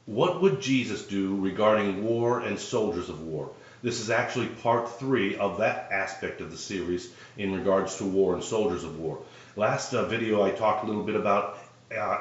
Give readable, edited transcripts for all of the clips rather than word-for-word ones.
What would Jesus do regarding war and soldiers of war? This is actually part 3 of that aspect of the series in regards to war and soldiers of war. Last video I talked a little bit about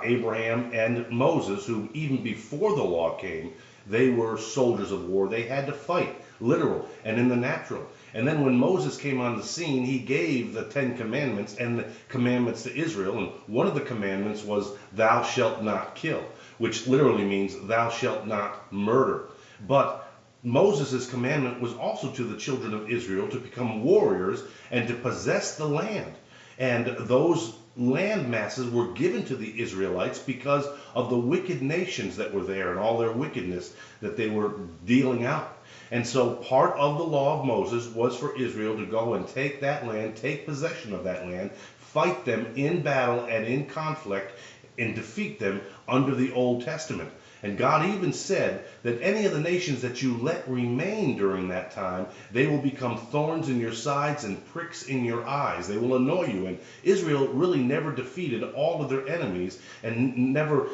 Abraham and Moses, who even before the law came, they were soldiers of war. They had to fight, literal and in the natural. And then when Moses came on the scene, he gave the 10 commandments and the commandments to Israel. And one of the commandments was, thou shalt not kill, which literally means thou shalt not murder. But Moses' commandment was also to the children of Israel to become warriors and to possess the land. And those land masses were given to the Israelites because of the wicked nations that were there and all their wickedness that they were dealing out. And so part of the law of Moses was for Israel to go and take that land, take possession of that land, fight them in battle and in conflict, and defeat them under the Old Testament. And God even said that any of the nations that you let remain during that time, they will become thorns in your sides and pricks in your eyes. They will annoy you. And Israel really never defeated all of their enemies and never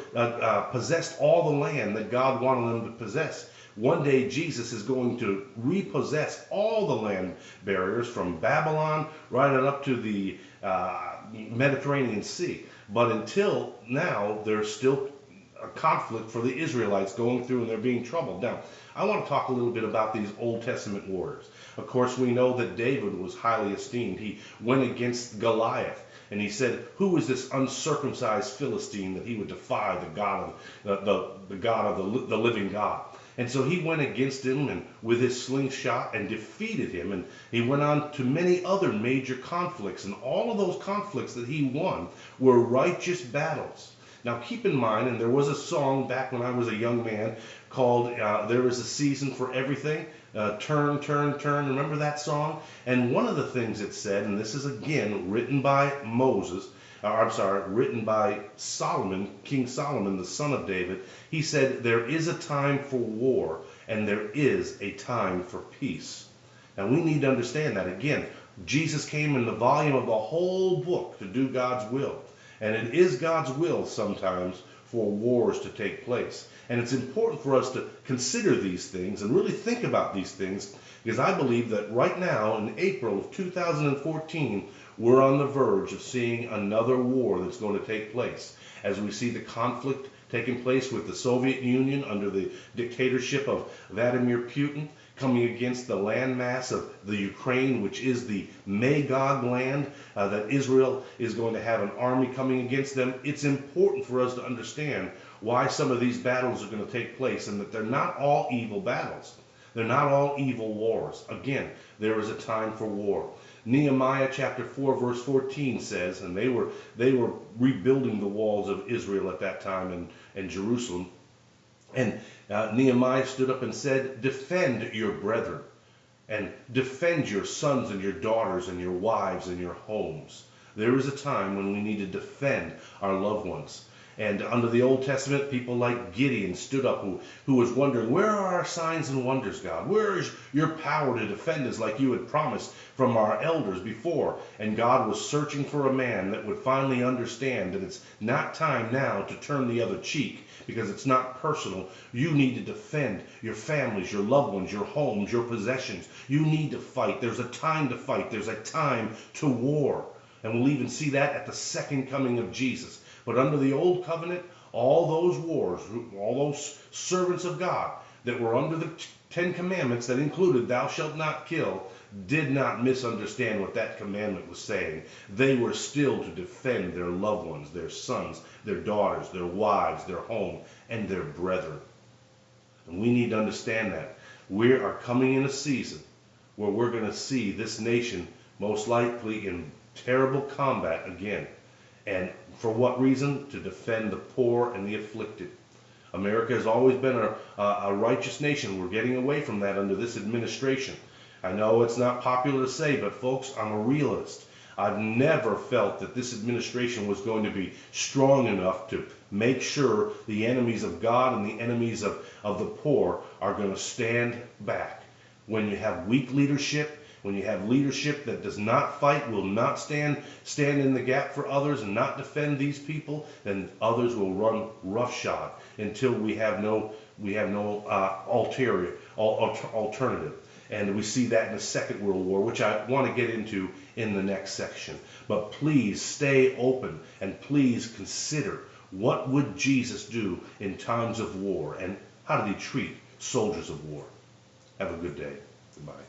possessed all the land that God wanted them to possess. One day Jesus is going to repossess all the land barriers from Babylon right on up to the Mediterranean Sea. But until now, there's still a conflict for the Israelites going through, and they're being troubled. Now, I want to talk a little bit about these Old Testament warriors. Of course, we know that David was highly esteemed. He went against Goliath, and he said, who is this uncircumcised Philistine that he would defy the God of the living God? And so he went against him and with his slingshot and defeated him. And he went on to many other major conflicts. And all of those conflicts that he won were righteous battles. Now keep in mind, and there was a song back when I was a young man called There Is a Season for Everything. Turn, turn, turn. Remember that song? And one of the things it said, and this is again written by written by Solomon, King Solomon, the son of David. He said, there is a time for war and there is a time for peace. Now we need to understand that. Again, Jesus came in the volume of the whole book to do God's will. And it is God's will sometimes for wars to take place. And it's important for us to consider these things and really think about these things, because I believe that right now in April of 2014, we're on the verge of seeing another war that's going to take place. As we see the conflict taking place with the Soviet Union under the dictatorship of Vladimir Putin, coming against the landmass of the Ukraine, which is the Magog land, that Israel is going to have an army coming against them. It's important for us to understand why some of these battles are going to take place, and that they're not all evil battles. They're not all evil wars. Again, there is a time for war. Nehemiah chapter 4 verse 14 says, and they were rebuilding the walls of Israel at that time in Jerusalem. And Nehemiah stood up and said, defend your brethren, and defend your sons and your daughters and your wives and your homes. There is a time when we need to defend our loved ones. And under the Old Testament, people like Gideon stood up who was wondering, where are our signs and wonders, God? Where is your power to defend us like you had promised from our elders before? And God was searching for a man that would finally understand that it's not time now to turn the other cheek, because it's not personal. You need to defend your families, your loved ones, your homes, your possessions. You need to fight. There's a time to fight. There's a time to war. And we'll even see that at the second coming of Jesus. But under the old covenant, all those wars, all those servants of God that were under the 10 commandments that included thou shalt not kill, did not misunderstand what that commandment was saying. They were still to defend their loved ones, their sons, their daughters, their wives, their home, and their brethren. And we need to understand that. We are coming in a season where we're going to see this nation most likely in terrible combat again. And for what reason? To defend the poor and the afflicted. America has always been a righteous nation. We're getting away from that under this administration. I know it's not popular to say, but folks, I'm a realist. I've never felt that this administration was going to be strong enough to make sure the enemies of God and the enemies of the poor are going to stand back. When you have weak leadership, When you have leadership that does not fight, will not stand in the gap for others and not defend these people, then others will run roughshod until we have no alternative. And we see that in the Second World War, which I want to get into in the next section. But please stay open and please consider, what would Jesus do in times of war, and how did he treat soldiers of war? Have a good day. Goodbye.